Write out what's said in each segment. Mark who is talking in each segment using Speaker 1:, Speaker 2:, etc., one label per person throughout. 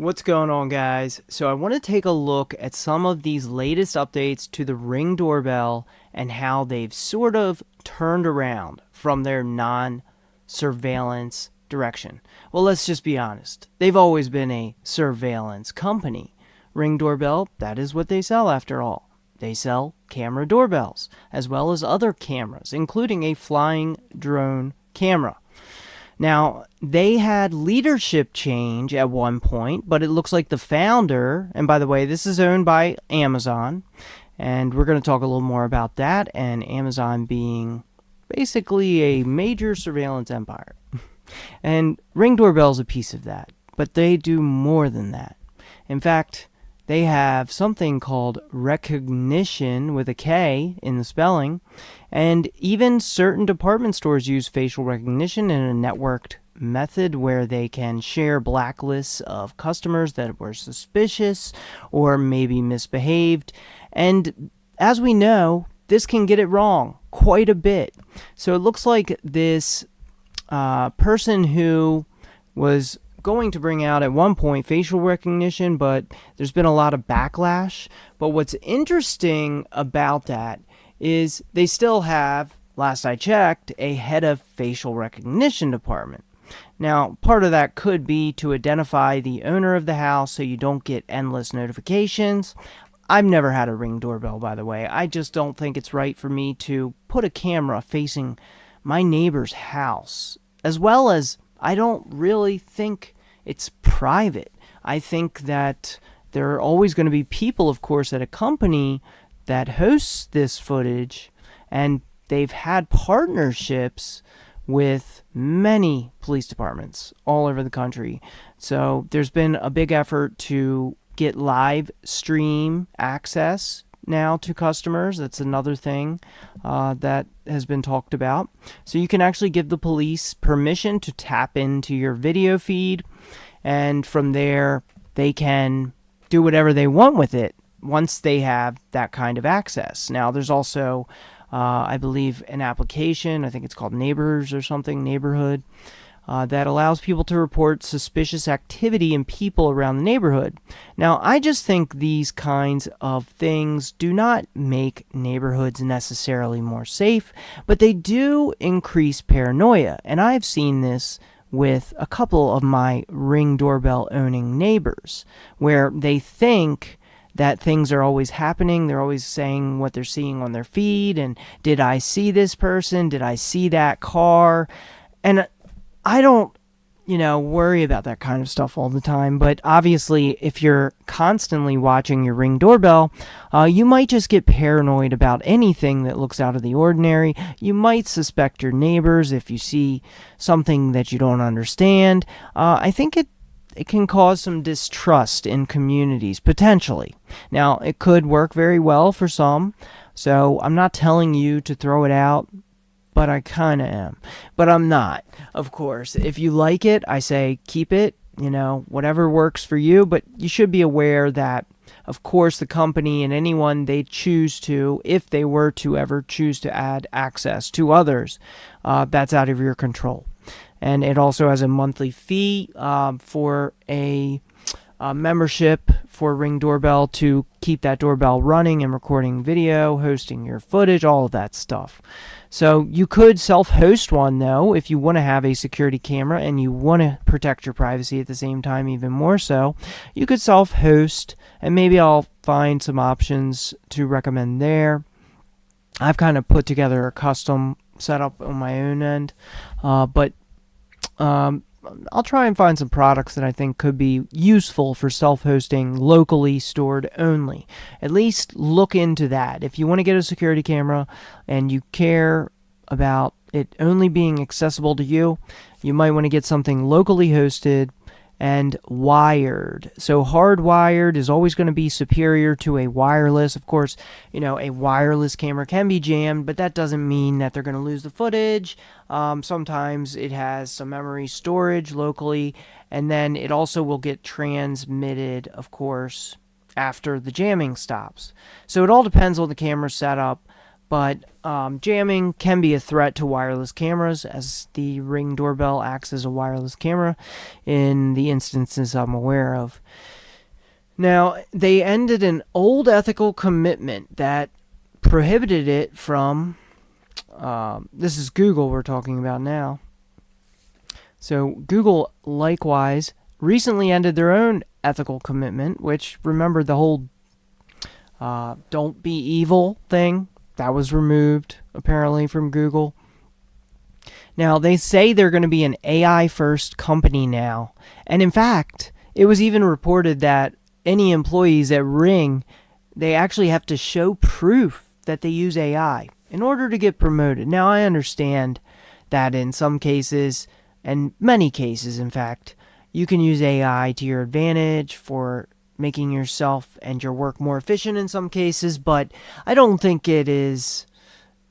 Speaker 1: What's going on, guys? So I want to take a look at some of these latest updates to the Ring doorbell and how they've sort of turned around from their non-surveillance direction. Well, let's just be honest. They've always been a surveillance company. Ring doorbell, that is what they sell after all. They sell camera doorbells, as well as other cameras, including a flying drone camera. Now, they had leadership change at one point, but it looks like the founder, and by the way, this is owned by Amazon, and we're going to talk a little more about that, and Amazon being basically a major surveillance empire. And Ring Doorbell is a piece of that, but they do more than that. In fact, they have something called recognition with a K in the spelling, and even certain department stores use facial recognition in a networked method where they can share blacklists of customers that were suspicious or maybe misbehaved. And as we know, this can get it wrong quite a bit. So it looks like this person who was going to bring out at one point facial recognition, but there's been a lot of backlash. But what's interesting about that is they still have, last I checked, a head of facial recognition department. Now, part of that could be to identify the owner of the house so you don't get endless notifications. I've never had a Ring doorbell, by the way. I just don't think it's right for me to put a camera facing my neighbor's house, as well as I don't really think it's private. I think that there are always going to be people, of course, at a company that hosts this footage, and they've had partnerships with many police departments all over the country. So there's been a big effort to get live stream access now to customers. That's another thing that has been talked about. So you can actually give the police permission to tap into your video feed, and from there they can do whatever they want with it once they have that kind of access. Now there's also I believe an application, I think it's called Neighbors or something, Neighborhood, that allows people to report suspicious activity in people around the neighborhood. Now, I just think these kinds of things do not make neighborhoods necessarily more safe, but they do increase paranoia. And I've seen this with a couple of my Ring doorbell owning neighbors, where they think that things are always happening. They're always saying what they're seeing on their feed, and did I see this person? Did I see that car? And I don't, worry about that kind of stuff all the time. But obviously, if you're constantly watching your Ring doorbell, you might just get paranoid about anything that looks out of the ordinary. You might suspect your neighbors if you see something that you don't understand. I think it can cause some distrust in communities, potentially. Now, it could work very well for some, so I'm not telling you to throw it out, but I kind of am. But I'm not, of course. If you like it, I say keep it, whatever works for you. But you should be aware that, of course, the company and anyone they choose to, if they were to ever choose to add access to others, that's out of your control. And it also has a monthly fee for a membership for Ring Doorbell to keep that doorbell running and recording video, hosting your footage, all of that stuff. So you could self-host one, though, if you want to have a security camera and you want to protect your privacy at the same time, even more so. You could self-host, and maybe I'll find some options to recommend there. I've kind of put together a custom setup on my own end, but I'll try and find some products that I think could be useful for self-hosting locally stored only. At least look into that. If you want to get a security camera and you care about it only being accessible to you, you might want to get something locally hosted and wired. So hardwired is always going to be superior to a wireless. Of course, a wireless camera can be jammed, but that doesn't mean that they're going to lose the footage. Sometimes it has some memory storage locally, and then it also will get transmitted, of course, after the jamming stops. So it all depends on the camera setup, But jamming can be a threat to wireless cameras, as the Ring doorbell acts as a wireless camera in the instances I'm aware of. Now, they ended an old ethical commitment that prohibited it from, this is Google we're talking about now. So Google likewise recently ended their own ethical commitment, which, remember the whole don't be evil thing? That was removed, apparently, from Google. Now, they say they're going to be an AI-first company now. And in fact, it was even reported that any employees at Ring, they actually have to show proof that they use AI in order to get promoted. Now, I understand that in some cases, and many cases, in fact, you can use AI to your advantage for making yourself and your work more efficient in some cases, but I don't think it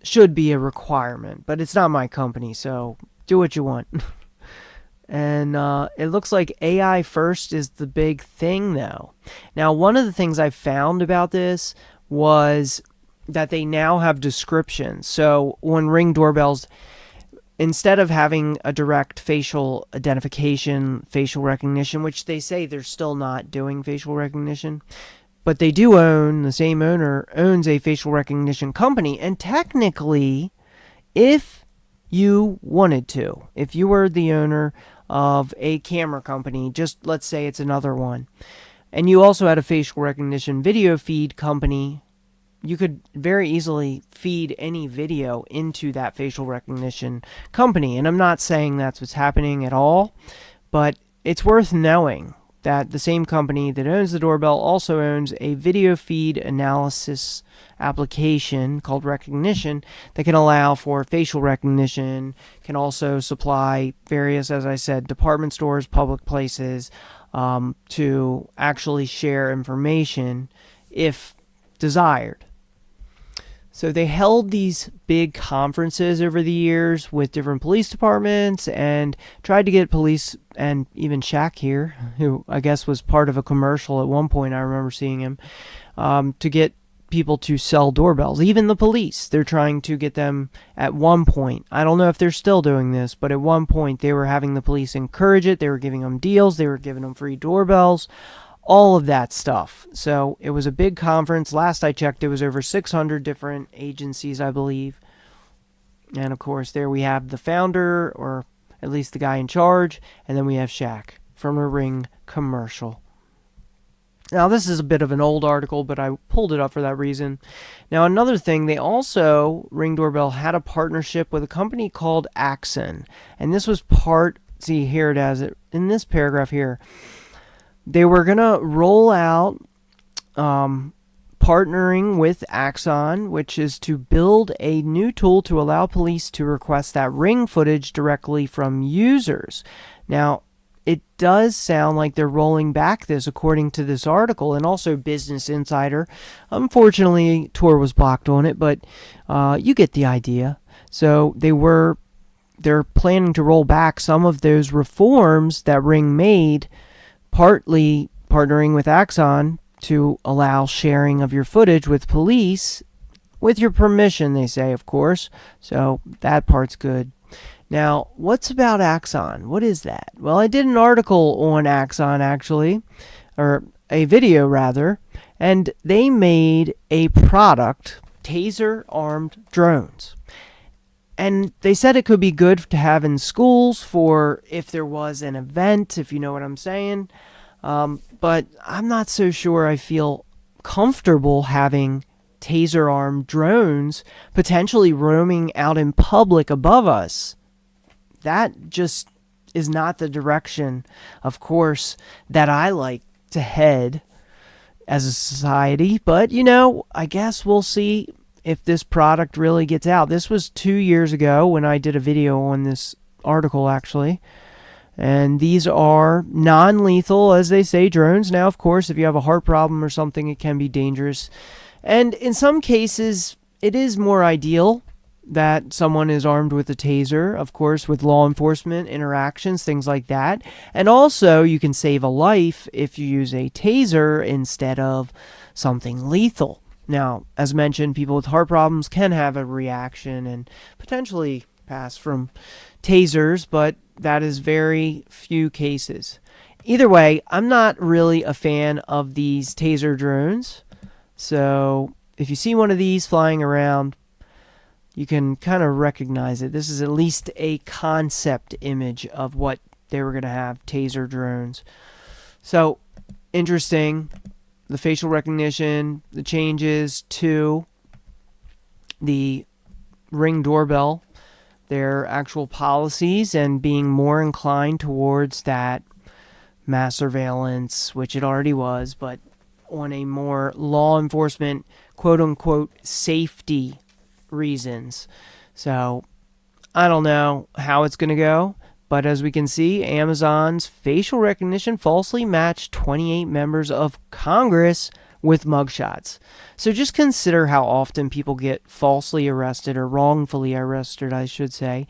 Speaker 1: should be a requirement. But it's not my company, so do what you want. And it looks like AI first is the big thing, though. Now, one of the things I found about this was that they now have descriptions. So when Ring doorbells, instead of having a direct facial identification, facial recognition, which they say they're still not doing facial recognition, but they do own, the same owner owns a facial recognition company. And technically, if you wanted to, if you were the owner of a camera company, just let's say it's another one, and you also had a facial recognition video feed company, you could very easily feed any video into that facial recognition company. And I'm not saying that's what's happening at all, but it's worth knowing that the same company that owns the doorbell also owns a video feed analysis application called Recognition that can allow for facial recognition, can also supply various, as I said, department stores, public places, to actually share information if desired. So they held these big conferences over the years with different police departments and tried to get police, and even Shaq here, who I guess was part of a commercial at one point, I remember seeing him, to get people to sell doorbells. Even the police, they're trying to get them at one point. I don't know if they're still doing this, but at one point they were having the police encourage it. They were giving them deals. They were giving them free doorbells. All of that stuff. So it was a big conference. Last I checked, it was over 600 different agencies, I believe. And of course, there we have the founder, or at least the guy in charge, and then we have Shaq from a Ring commercial. Now, this is a bit of an old article, but I pulled it up for that reason. Now, another thing, they also, Ring Doorbell, had a partnership with a company called Axon. And this was part, see here it has it in this paragraph here. They were going to roll out partnering with Axon, which is to build a new tool to allow police to request that Ring footage directly from users. Now, it does sound like they're rolling back this, according to this article, and also Business Insider. Unfortunately, Tor was blocked on it, but you get the idea. So they're planning to roll back some of those reforms that Ring made, partly partnering with Axon to allow sharing of your footage with police, with your permission, they say, of course. So that part's good. Now, what's about Axon? What is that? Well, I did an article on Axon, actually, or a video, rather, and they made a product, taser-armed drones. And they said it could be good to have in schools for if there was an event, if you know what I'm saying. But I'm not so sure I feel comfortable having taser-armed drones potentially roaming out in public above us. That just is not the direction, of course, that I like to head as a society. But, I guess we'll see if this product really gets out. This was 2 years ago when I did a video on this article, actually. And these are non-lethal, as they say, drones. Now, of course, if you have a heart problem or something, it can be dangerous. And in some cases, it is more ideal that someone is armed with a taser, of course, with law enforcement interactions, things like that. And also, you can save a life if you use a taser instead of something lethal. Now, as mentioned, people with heart problems can have a reaction and potentially pass from tasers, but that is very few cases. Either way, I'm not really a fan of these taser drones. So if you see one of these flying around, you can kind of recognize it. This is at least a concept image of what they were going to have, taser drones. So interesting. The facial recognition, the changes to the Ring doorbell, their actual policies, and being more inclined towards that mass surveillance, which it already was, but on a more law enforcement, quote unquote, safety reasons. So I don't know how it's going to go, but as we can see, Amazon's facial recognition falsely matched 28 members of Congress with mugshots. So just consider how often people get falsely arrested, or wrongfully arrested, I should say,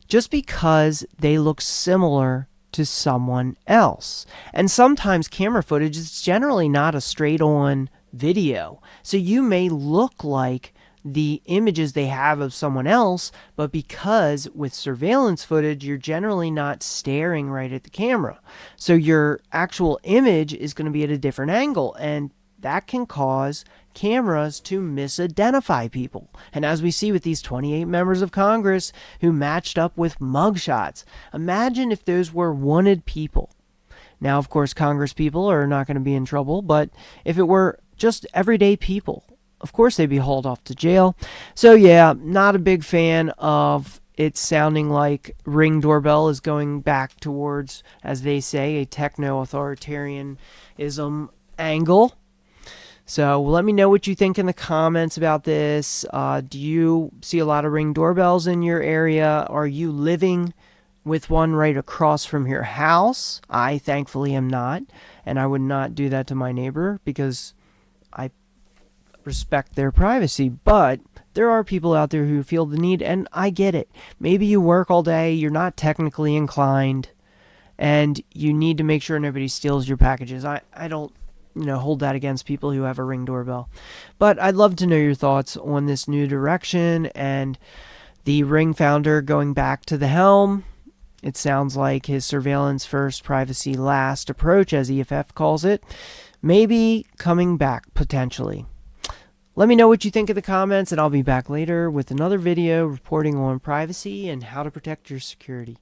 Speaker 1: just because they look similar to someone else. And sometimes camera footage is generally not a straight-on video. So you may look like the images they have of someone else, but because with surveillance footage, you're generally not staring right at the camera. So your actual image is going to be at a different angle, and that can cause cameras to misidentify people. And as we see with these 28 members of Congress who matched up with mugshots, imagine if those were wanted people. Now, of course, Congress people are not going to be in trouble, but if it were just everyday people, of course they'd be hauled off to jail. So yeah, not a big fan of it sounding like Ring doorbell is going back towards, as they say, a techno-authoritarianism angle. So let me know what you think in the comments about this. Do you see a lot of Ring doorbells in your area? Are you living with one right across from your house? I thankfully am not, and I would not do that to my neighbor because I respect their privacy. But there are people out there who feel the need, and I get it. Maybe you work all day, you're not technically inclined, and you need to make sure nobody steals your packages. I don't hold that against people who have a Ring doorbell. But I'd love to know your thoughts on this new direction and the Ring founder going back to the helm. It sounds like his surveillance first, privacy last approach, as EFF calls it, may be coming back potentially. Let me know what you think in the comments, and I'll be back later with another video reporting on privacy and how to protect your security.